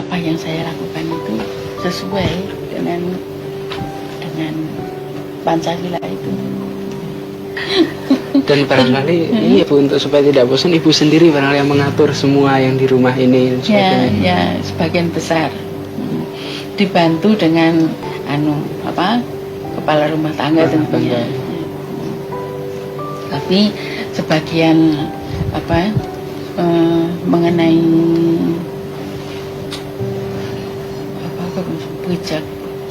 apa yang saya lakukan itu sesuai dengan Pancasila itu. Dan barangkali ini Bu, untuk supaya tidak bosan, Ibu sendiri barangkali yang mengatur semua yang di rumah ini. Ya, sebagian besar dibantu dengan kepala rumah tangga tentunya. Tapi sebagian mengenai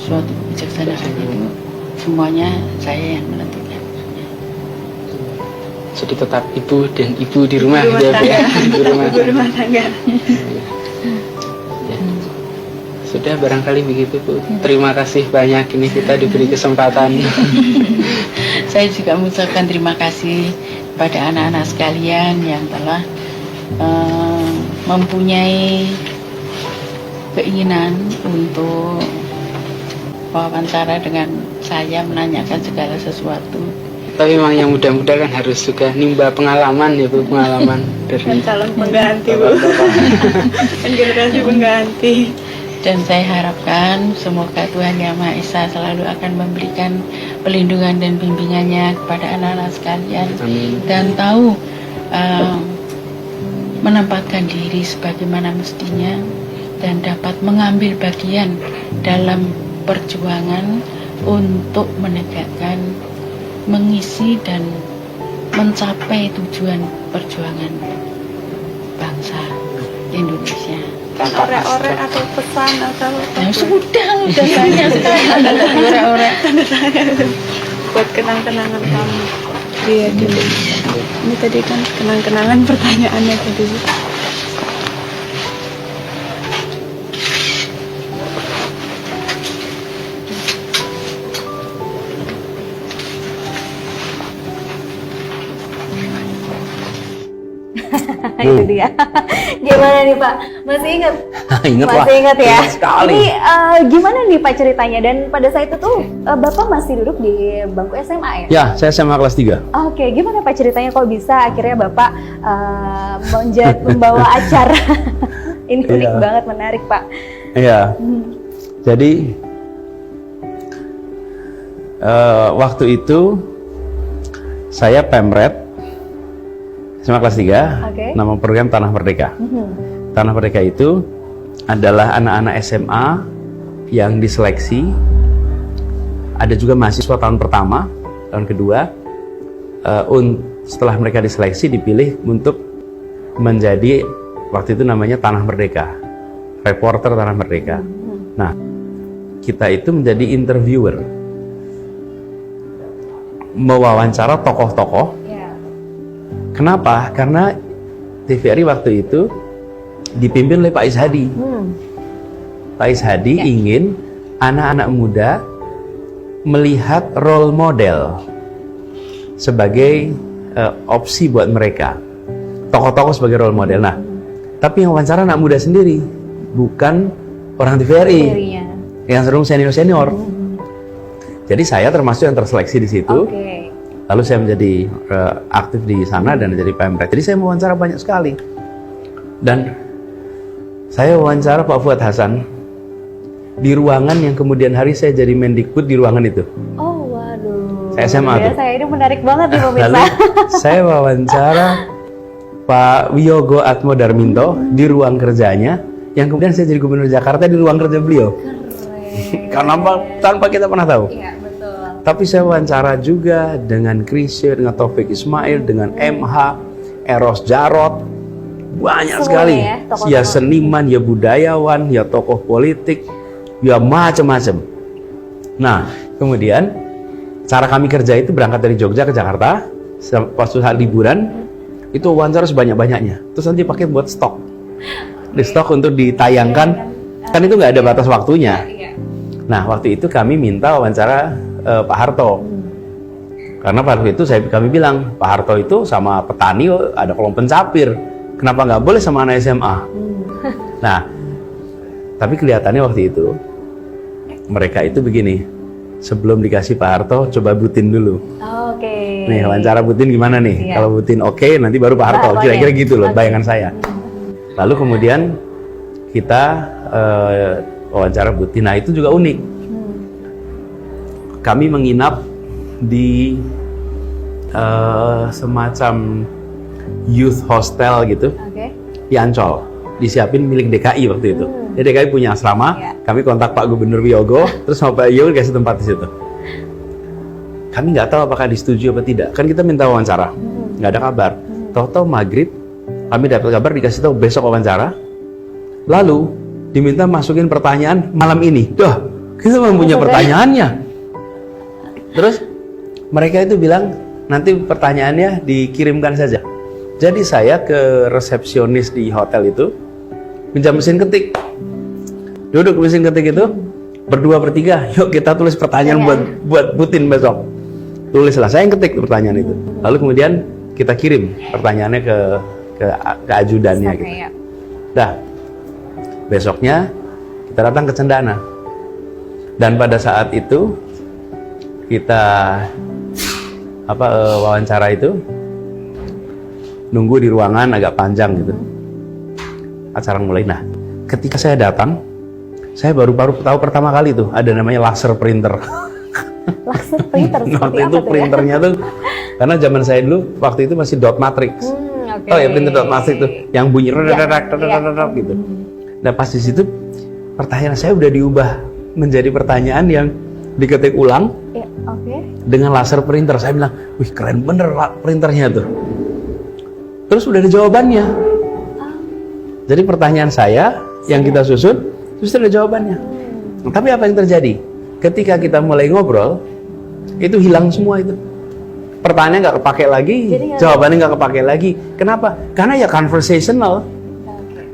suatu kebijaksanaan itu semuanya saya yang menentukan. Jadi tetap ibu dan ibu di rumah, ibu rumah tangga. Ya. Sudah barangkali begitu Bu. Terima kasih banyak, ini kita diberi kesempatan. Saya juga mengucapkan terima kasih kepada anak-anak sekalian yang telah mempunyai keinginan untuk wawancara dengan saya, menanyakan segala sesuatu. Tapi memang yang muda-muda kan harus juga nimba pengalaman ya Bu, pengalaman dari calon pengganti Bu. Dan generasi pengganti. Dan saya harapkan semoga Tuhan Yang Maha Esa selalu akan memberikan pelindungan dan bimbingannya kepada anak-anak sekalian. Amin. Dan tahu menempatkan diri sebagaimana mestinya dan dapat mengambil bagian dalam perjuangan untuk menegakkan, mengisi dan mencapai tujuan perjuangan bangsa Indonesia. Ore-ore atau pesan atau sudah banyak sekali ore-ore buat kenang-kenangan kamu. Iya dulu. Ini tadi kan kenang-kenangan pertanyaannya tadi. Itu dia. Gimana nih Pak? Masih ingat? Ingat Masih ingat ya? Ingat sekali. Ini gimana nih Pak ceritanya? Dan pada saat itu tuh Bapak masih duduk di bangku SMA ya? Ya, saya SMA kelas 3. Oke, gimana Pak ceritanya kok bisa akhirnya Bapak membawa acara? Ini unik banget, menarik Pak. Iya. Jadi waktu itu saya pemret SMA kelas 3, nama program Tanah Merdeka. Tanah Merdeka itu adalah anak-anak SMA yang diseleksi. Ada juga mahasiswa tahun pertama, tahun kedua. Setelah mereka diseleksi, dipilih untuk menjadi, waktu itu namanya Tanah Merdeka, reporter Tanah Merdeka. Nah, kita itu menjadi interviewer, mewawancara tokoh-tokoh. Kenapa? Karena TVRI waktu itu dipimpin oleh Pak Ishadi. Pak Ishadi ingin anak-anak muda melihat role model sebagai opsi buat mereka. Tokoh-tokoh sebagai role model. Nah, tapi yang wawancara anak muda sendiri, bukan orang TVRI. Yang seru senior-senior. Jadi saya termasuk yang terseleksi di situ. Lalu saya menjadi aktif di sana dan menjadi pemret. Jadi saya mewawancara banyak sekali. Dan saya wawancara Pak Fuad Hasan di ruangan yang kemudian hari saya jadi Mendikbud di ruangan itu. Oh waduh. Saya SMA tuh. Saya ini menarik banget nih pemirsa. Lalu saya wawancara Pak Wiyogo Atmo Darminto di ruang kerjanya, yang kemudian saya jadi Gubernur Jakarta di ruang kerja beliau. Keren. Karena tanpa kita pernah tahu. Iya, betul. Tapi saya wawancara juga dengan Chrisye, dengan Taufik Ismail, dengan MH, Eros Jarot, banyak sekali. Ya seniman, ya budayawan, ya tokoh politik, ya macam-macam. Nah, kemudian cara kami kerja itu berangkat dari Jogja ke Jakarta, pas saat liburan, itu wawancara sebanyak-banyaknya. Terus nanti pakai buat stok. Di stok untuk ditayangkan, kan itu nggak ada batas waktunya. Nah, waktu itu kami minta wawancara Pak Harto. Karena pada itu kami bilang, Pak Harto itu sama petani ada kolom pencapir. Kenapa nggak boleh sama anak SMA? Nah, tapi kelihatannya waktu itu mereka itu begini, sebelum dikasih Pak Harto, coba Butin dulu. Nih, wawancara Butin gimana nih? Kalau Butin oke, nanti baru Pak Harto. Kira-kira gitu loh, bayangan saya. Lalu kemudian kita wawancara Bu Tina. Itu juga unik. Kami menginap di semacam youth hostel gitu Oke. di Ancol, disiapin milik DKI waktu itu. Jadi DKI punya asrama, Iya. kami kontak Pak Gubernur Wiyogo, terus sama Pak Wiyogo dikasih tempat di situ. Kami nggak tahu apakah disetujui apa tidak, kan kita minta wawancara, nggak ada kabar. Tahu-tahu maghrib, kami dapat kabar dikasih tahu besok wawancara, lalu diminta masukin pertanyaan malam ini. Dah, kita belum punya pertanyaannya. Terus mereka itu bilang nanti pertanyaannya dikirimkan saja. Jadi saya ke resepsionis di hotel itu, pinjam mesin ketik, duduk mesin ketik itu, berdua bertiga, yuk kita tulis pertanyaan buat Putin besok. Tulislah, saya yang ketik pertanyaan itu. Lalu kemudian kita kirim pertanyaannya ke ajudannya gitu. Ya. Dah, besoknya kita datang ke Cendana. Dan pada saat itu kita wawancara itu nunggu di ruangan agak panjang gitu. Acara mulai. Nah, ketika saya datang, saya baru tahu pertama kali tuh ada namanya laser printer. Laser printer seperti Waktu apa itu tuh printernya tuh, karena zaman saya dulu waktu itu masih dot matrix. Oke. Oh ya, printer dot matrix tuh yang bunyi Iya. gitu. Nah pas di situ pertanyaan saya udah diubah menjadi pertanyaan yang diketik ulang Ya, oke. dengan laser printer. Saya bilang, wih keren bener printernya tuh. Terus udah ada jawabannya. Jadi pertanyaan saya yang kita susun, terus ada jawabannya. Tapi apa yang terjadi? Ketika kita mulai ngobrol, itu hilang semua itu. Pertanyaannya nggak kepake lagi, jawabannya nggak kepake lagi. Kenapa? Karena ya conversational.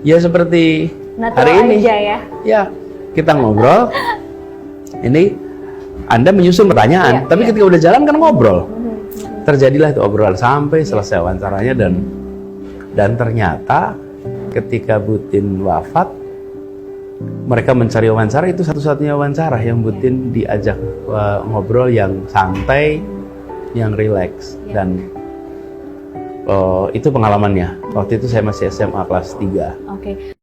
Ya seperti Natural hari ini. aja ya. Ya, kita ngobrol. Ini Anda menyusun pertanyaan, tapi ketika udah jalan kan ngobrol. Terjadilah itu obrolan sampai selesai wawancaranya dan ternyata ketika Putin wafat, mereka mencari wawancara, itu satu-satunya wawancara yang Putin diajak ngobrol yang santai, yang rileks, dan itu pengalamannya. Waktu itu saya masih SMA kelas 3. Oke.